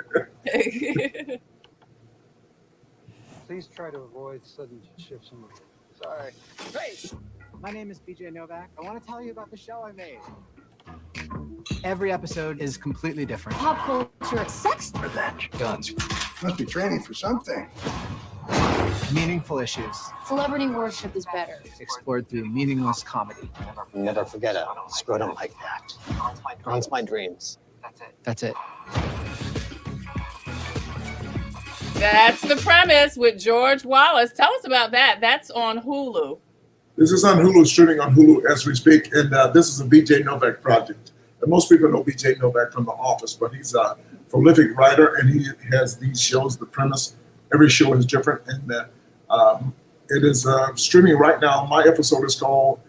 Please try to avoid sudden shifts in mood. Sorry. Hey, my name is BJ Novak. I want to tell you about the show I made. Every episode is completely different. Pop culture, sex, Revenge, guns. Must be training for something. Meaningful issues. celebrity worship is better. Explored through meaningless comedy. Never forget a scrotum like that. Haunts my dreams. That's it. That's The Premise with George Wallace. Tell us about that. That's on Hulu. This is on Hulu, streaming on Hulu as we speak, and this is a BJ Novak project. And most people know BJ Novak from The Office, but he's a prolific writer, and he has these shows, The Premise. Every show is different, and it is streaming right now. My episode is called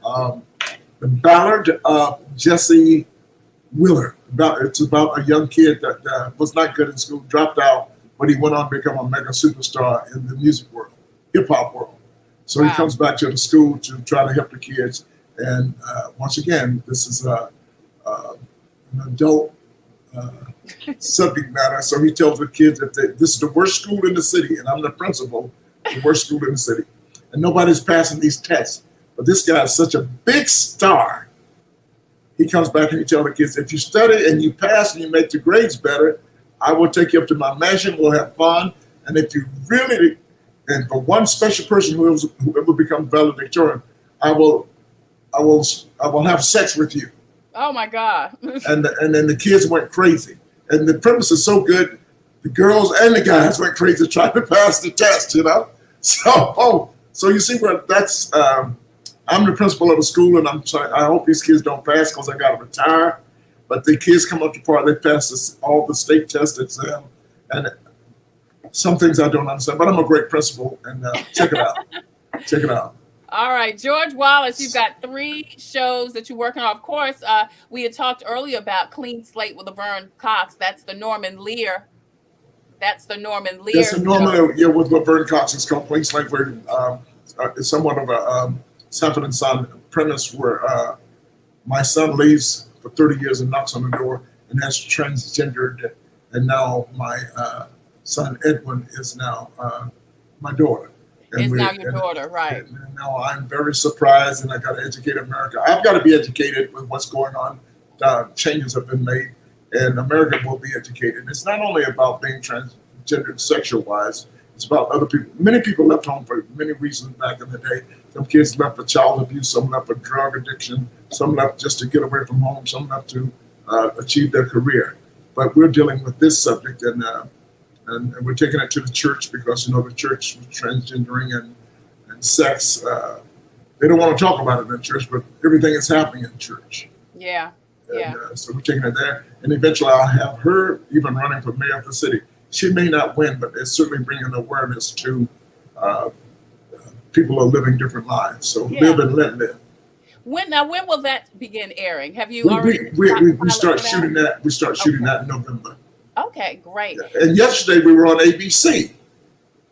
The Ballad of Jesse Wheeler. It's about a young kid that was not good in school, dropped out, but he went on to become a mega superstar in the music world, hip-hop world. So he comes back to the school to try to help the kids. And once again, this is an adult subject matter. So he tells the kids that this is the worst school in the city, and I'm the principal, the worst school in the city. And nobody's passing these tests. But this guy is such a big star. He comes back and he tells the kids, if you study and you pass and you make the grades better, I will take you up to my mansion, we'll have fun. And if you really, and for one special person whoever becomes valedictorian, I will have sex with you. Oh my God. and then the kids went crazy. And the premise is so good, the girls and the guys went crazy trying to pass the test, you know? So you see where that's, I'm the principal of the school, and I hope these kids don't pass because I got to retire. But the kids come up to part, they pass all the state test exam, and some things I don't understand. But I'm a great principal, and check it out. Check it out. All right, George Wallace, you've got 3 shows that you're working on. Of course, we had talked earlier about Clean Slate with Laverne Cox. That's the Norman Lear. That's the Norman Lear. That's the Norman, yeah, with Laverne Cox. It's called Clean Slate, where it's somewhat of a Sanford and Son premise where my son leaves for 30 years and knocks on the door and has transgendered, and now my son Edwin is now my daughter. Is now your daughter, right? And now I'm very surprised, and I got to educate America. I've got to be educated with what's going on. Changes have been made, and America will be educated. It's not only about being transgendered sexual-wise. It's about other people. Many people left home for many reasons back in the day. Some kids left for child abuse, some left for drug addiction, some left just to get away from home, some left to achieve their career. But we're dealing with this subject, and we're taking it to the church because, you know, the church with transgendering and sex, they don't want to talk about it in church, but everything is happening in church. Yeah, and, so we're taking it there, and eventually I'll have her even running for mayor of the city. She may not win, but it's certainly bringing awareness to people who are living different lives. So live and let live. When will that begin airing? Have you already? We start shooting that. We start shooting that in November. Okay, great. Yeah. And yesterday we were on ABC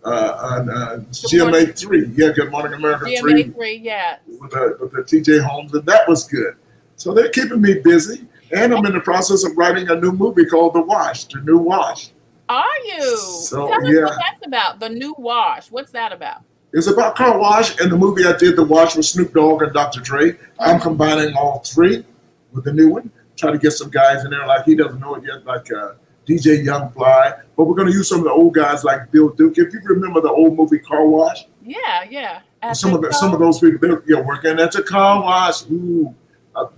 on GMA 3. Yeah, Good Morning America GMA 3, yeah. With the TJ Holmes, and that was good. So they're keeping me busy, and I'm in the process of writing a new movie called The Wash, The New Wash. Are you? So, tell us what that's about. The New Wash. What's that about? It's about car wash, and the movie I did, The Wash, with Snoop Dogg and Dr. Dre. I'm combining all 3 with the new one. Try to get some guys in there like he doesn't know it yet, like DJ Young Fly. But we're going to use some of the old guys like Bill Duke. If you remember the old movie Car Wash. Yeah. Some of those people, they're working at the car wash. Ooh.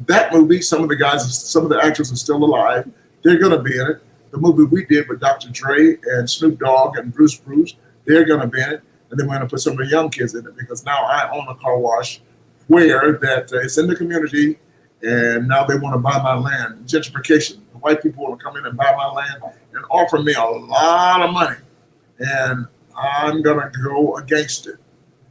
That movie, some of the actors are still alive. They're going to be in it. The movie we did with Dr. Dre and Snoop Dogg and Bruce, they're going to be in it. And then we're going to put some of the young kids in it because now I own a car wash where that it's in the community, and now they want to buy my land. Gentrification. The white people want to come in and buy my land and offer me a lot of money. And I'm gonna go against it.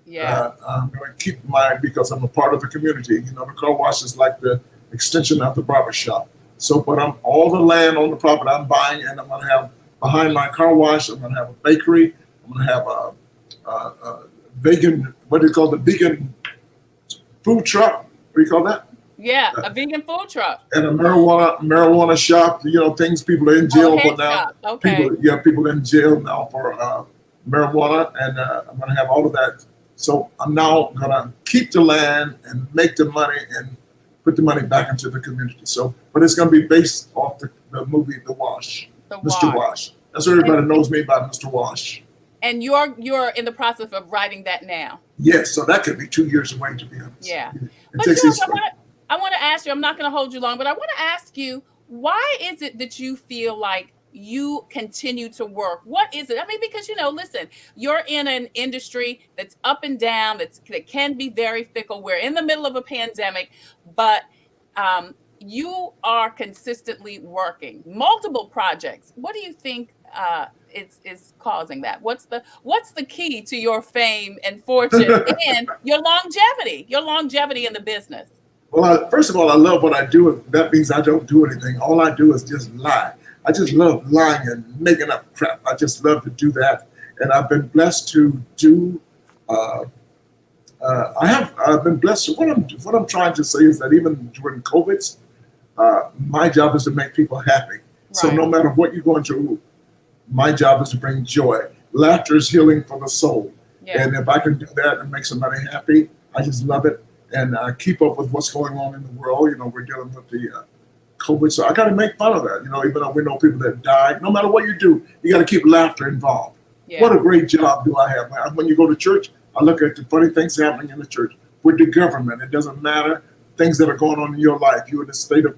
Yeah. I'm gonna keep because I'm a part of the community. You know, the car wash is like the extension of the barber shop. So, but I'm all the land on the property I'm buying, and I'm gonna have behind my car wash. I'm gonna have a bakery. I'm gonna have a vegan. What do you call the vegan food truck? What do you call that? Yeah, a vegan food truck. And a marijuana shop. You know, things people are in jail for now. Shop. Okay. People in jail now for marijuana, and I'm gonna have all of that. So I'm now gonna keep the land and make the money and put the money back into the community. So, but it's gonna be based off the movie The Wash, Mr. Wash. That's what everybody knows me by, Mr. Wash. And you're in the process of writing that now. Yes, so that could be 2 years away, to be honest. Yeah. But George, I want to ask you, I'm not going to hold you long, but I want to ask you, why is it that you feel like you continue to work? What is it? I mean, because, listen, you're in an industry that's up and down, that can be very fickle. We're in the middle of a pandemic, but you are consistently working multiple projects. What do you think is causing that? What's the key to your fame and fortune and your longevity in the business? Well, first of all, I love what I do. That means I don't do anything. All I do is just lie. I just love lying and making up crap. I just love to do that. And I've been blessed to do, I've been blessed. What I'm trying to say is that even during COVID, my job is to make people happy. Right. So no matter what you're going through, my job is to bring joy. Laughter is healing for the soul. Yeah. And if I can do that and make somebody happy, I just love it. And keep up with what's going on in the world. We're dealing with the COVID, so I got to make fun of that. Even though we know people that died, no matter what you do, you got to keep laughter involved. Yeah. What a great job do I have. When you go to church, I look at the funny things happening in the church. With the government, it doesn't matter. Things that are going on in your life. You're in the state of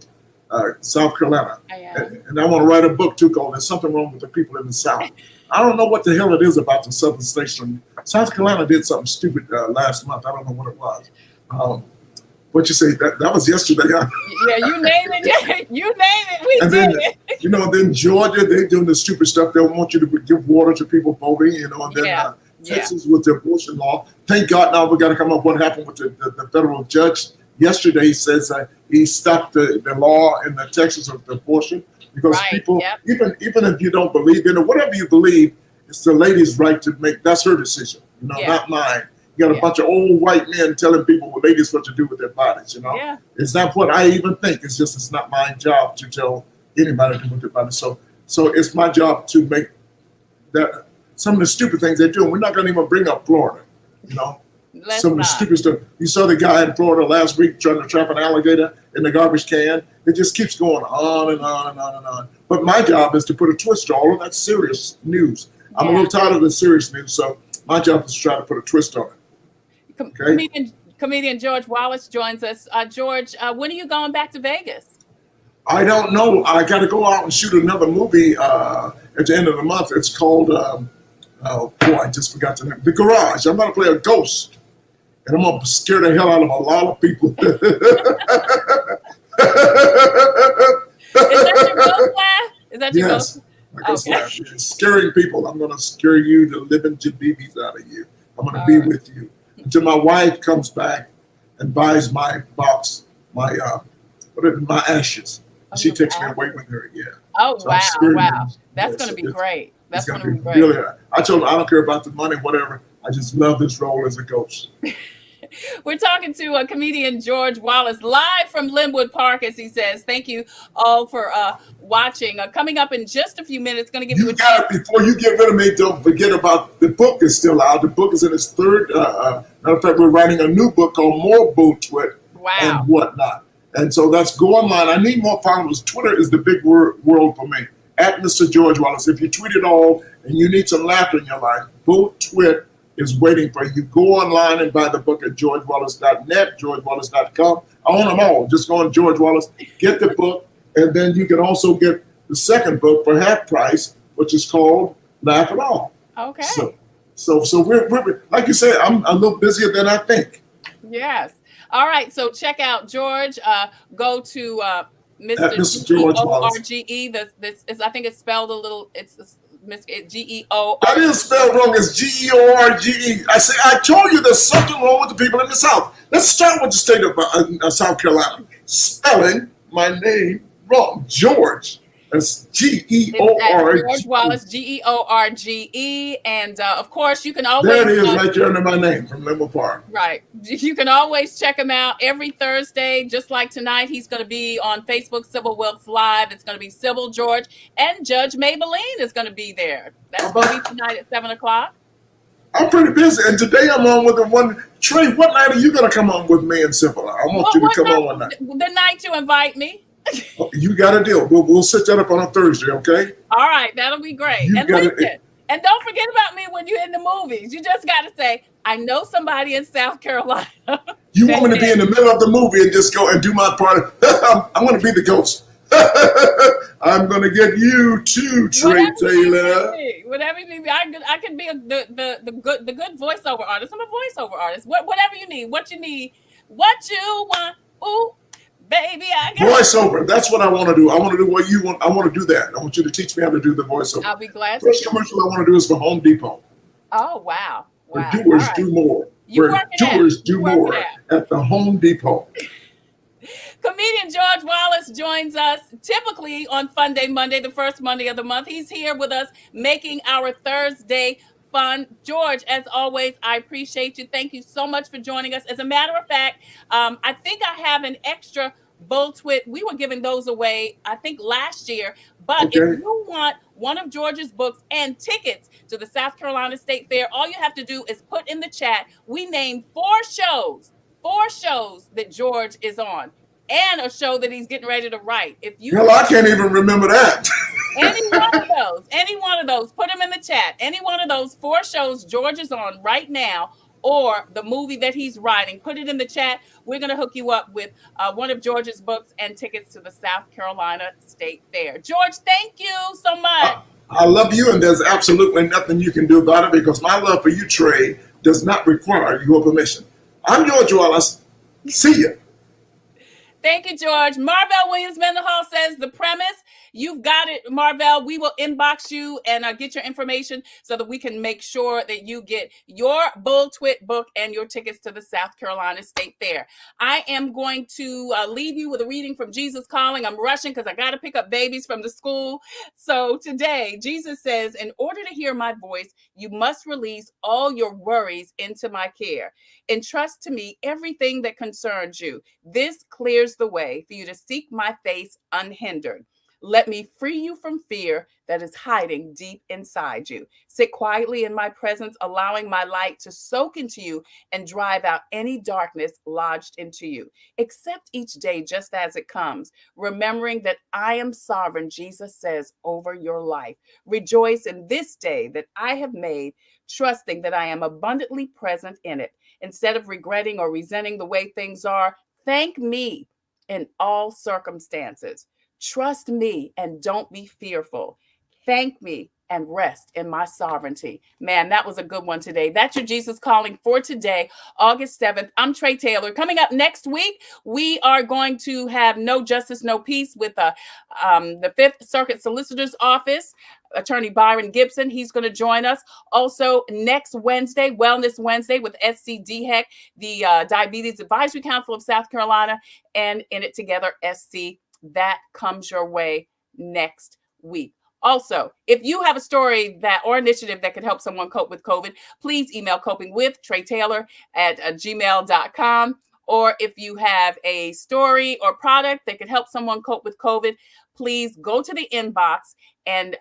South Carolina. And I want to write a book, too, called There's Something Wrong with the People in the South. I don't know what the hell it is about the Southern states. South Carolina did something stupid last month. I don't know what it was. What you say? That was yesterday. Huh? Yeah, you name it. You name it. We did it. Then Georgia, they're doing the stupid stuff. They want you to give water to people voting. And then Texas with the abortion law. Thank God now we got to come up what happened with the federal judge yesterday. He says he stopped the law in the Texas of the abortion because people, even if you don't believe in it, whatever you believe, it's the lady's right to make. That's her decision. Not mine. You got a bunch of old white men telling people what ladies what to do with their bodies, Yeah. It's not what I even think. It's just it's not my job to tell anybody to do with their bodies. So it's my job to make that some of the stupid things they do. And we're not going to even bring up Florida, Some of the stupid stuff. You saw the guy in Florida last week trying to trap an alligator in the garbage can. It just keeps going on and on and on and on. But my job is to put a twist to all of that serious news. I'm a little tired of the serious news, so my job is to try to put a twist on it. Comedian George Wallace joins us. George, when are you going back to Vegas? I don't know. I got to go out and shoot another movie at the end of the month. It's called, I just forgot the name. The Garage. I'm going to play a ghost. And I'm going to scare the hell out of a lot of people. Is that your ghost laugh? Is that your ghost? Yes. Scaring people. I'm going to scare you the living jabibis out of you. I'm going to be with you. Until my wife comes back and buys my box, my ashes. She takes me away with her. Yeah. Oh, so wow. That's going to be great. That's going to be great. Really, I told her I don't care about the money, whatever. I just love this role as a ghost. We're talking to comedian George Wallace live from Linwood Park, as he says. Thank you all for watching. Coming up in just a few minutes, going to give you a chance. Before you get rid of me, don't forget about the book is still out. The book is in its third. Matter of fact, we're writing a new book called More Boot Twit and Whatnot. And so that's go online. I need more followers. Twitter is the big world for me. At Mr. George Wallace. If you tweet it all and you need some laughter in your life, Boot Twit is waiting for you. Go online and buy the book at georgewallace.net, georgewallace.com. I own them all. Just go on George Wallace, get the book, and then you can also get the second book for half price, which is called Laugh It All. Okay. So we're like you said, I'm a little busier than I think. Yes. All right. So check out George. Go to Mr. George Wallace. ORGE. I think it's spelled a little. It's G-E-O-R. That is spelled wrong. It's George. I told you there's something wrong with the people in the South. Let's start with the state of South Carolina. Spelling my name wrong. George. That's George. George Wallace, George. And of course, you can always. There it is, right there under my name from Limbo Park. Right. You can always check him out every Thursday. Just like tonight, he's going to be on Facebook, Sybil Wilkes Live. It's going to be Sybil, George, and Judge Maybelline is going to be there. That's going to be tonight at 7 o'clock. I'm pretty busy, and today I'm on with the one. Trey, what night are you going to come on with me and Sybil? I want you to come on one night. The night you invite me. You got a deal. We'll set that up on a Thursday, okay? All right, that'll be great. And listen, and don't forget about me when you're in the movies. You just got to say, I know somebody in South Carolina. You want me to be in the middle of the movie and just go and do my part? I'm going to be the ghost. I'm going to get you too, Tre Tailor. Whatever you need. I can be the good voiceover artist. I'm a voiceover artist. Whatever you need. What you need. What you want. Ooh. Baby, I got voiceover. That's what I want to do. I want to do what you want. I want to do that. I want you to teach me how to do the voiceover. I'll be glad to. First commercial I want to do is for Home Depot. Oh, wow. Where doers do more. Where doers do more at the Home Depot. Comedian George Wallace joins us typically on Fun Day Monday, the first Monday of the month. He's here with us making our Thursday fun. George, as always, I appreciate you. Thank you so much for joining us. As a matter of fact, I think I have an extra Bull Twit. We were giving those away, I think, last year. But if you want one of George's books and tickets to the South Carolina State Fair, all you have to do is put in the chat. We named 4 shows that George is on, and a show that he's getting ready to write. If you I can't even remember that. any one of those, put them in the chat. Any one of those 4 shows George is on right now, or the movie that he's writing, put it in the chat. We're going to hook you up with one of George's books and tickets to the South Carolina State Fair. George, thank you so much. I love you, and there's absolutely nothing you can do about it because my love for you, Trey, does not require your permission. I'm George Wallace. See ya. Thank you, George. Marvell Williams-Mendenhall says the premise. You've got it, Marvell. We will inbox you and get your information so that we can make sure that you get your Bull Twit book and your tickets to the South Carolina State Fair. I am going to leave you with a reading from Jesus Calling. I'm rushing because I got to pick up babies from the school. So today, Jesus says, in order to hear my voice, you must release all your worries into my care. Entrust to me everything that concerns you. This clears the way for you to seek my face unhindered. Let me free you from fear that is hiding deep inside you. Sit quietly in my presence, allowing my light to soak into you and drive out any darkness lodged into you. Accept each day just as it comes, remembering that I am sovereign, Jesus says, over your life. Rejoice in this day that I have made, trusting that I am abundantly present in it. Instead of regretting or resenting the way things are, thank me in all circumstances. Trust me and don't be fearful. Thank me and rest in my sovereignty. Man, that was a good one today. That's your Jesus Calling for today, August 7th. I'm Tre Tailor. Coming up next week, we are going to have No Justice, No Peace with the 5th Circuit Solicitor's Office. Attorney Byron Gibson, he's going to join us. Also, next Wednesday, Wellness Wednesday with SC DHEC, the Diabetes Advisory Council of South Carolina, and In It Together SC. That comes your way next week. Also, if you have a story or initiative that could help someone cope with COVID, please email copingwith@tretailor@gmail.com. Or if you have a story or product that could help someone cope with COVID, please go to the inbox and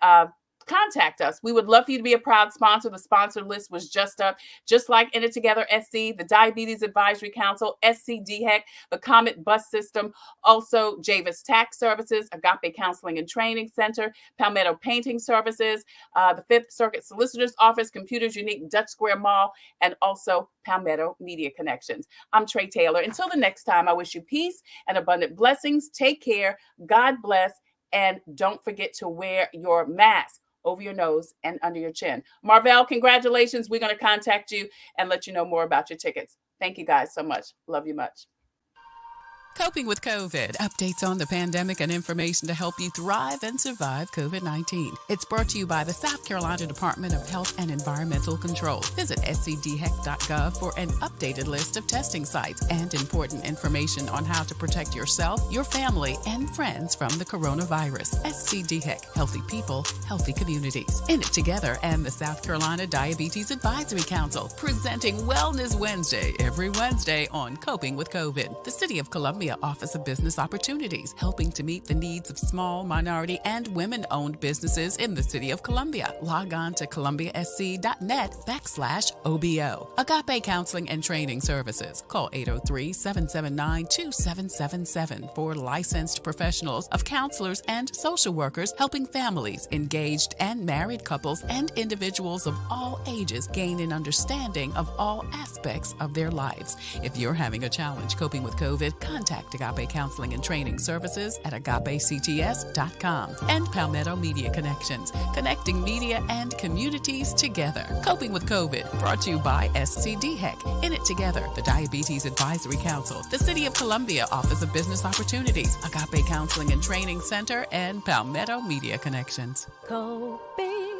contact us. We would love for you to be a proud sponsor. The sponsor list was just up, just like In It Together SC, the Diabetes Advisory Council, SC DHEC, the Comet Bus System, also Javis Tax Services, Agape Counseling and Training Center, Palmetto Painting Services, the 5th Circuit Solicitor's Office, Computers Unique, Dutch Square Mall, and also Palmetto Media Connections. I'm Tre Tailor. Until the next time, I wish you peace and abundant blessings. Take care. God bless. And don't forget to wear your mask over your nose and under your chin. Marvell, congratulations. We're going to contact you and let you know more about your tickets. Thank you guys so much. Love you much. Coping with COVID. Updates on the pandemic and information to help you thrive and survive COVID-19. It's brought to you by the South Carolina Department of Health and Environmental Control. Visit scdheck.gov for an updated list of testing sites and important information on how to protect yourself, your family, and friends from the coronavirus. SCDHEC. Healthy people, healthy communities. In it together and the South Carolina Diabetes Advisory Council, presenting Wellness Wednesday every Wednesday on Coping with COVID. The City of Columbia Office of Business Opportunities, helping to meet the needs of small, minority, and women-owned businesses in the City of Columbia. Log on to columbiasc.net/OBO. Agape Counseling and Training Services. Call 803-779-2777 for licensed professionals of counselors and social workers helping families, engaged and married couples, and individuals of all ages gain an understanding of all aspects of their lives. If you're having a challenge coping with COVID, contact Agape Counseling and Training Services at agapects.com. And Palmetto Media Connections, connecting media and communities together. Coping with COVID, brought to you by SCDHEC. In it together, the Diabetes Advisory Council, the City of Columbia Office of Business Opportunities, Agape Counseling and Training Center, and Palmetto Media Connections. Coping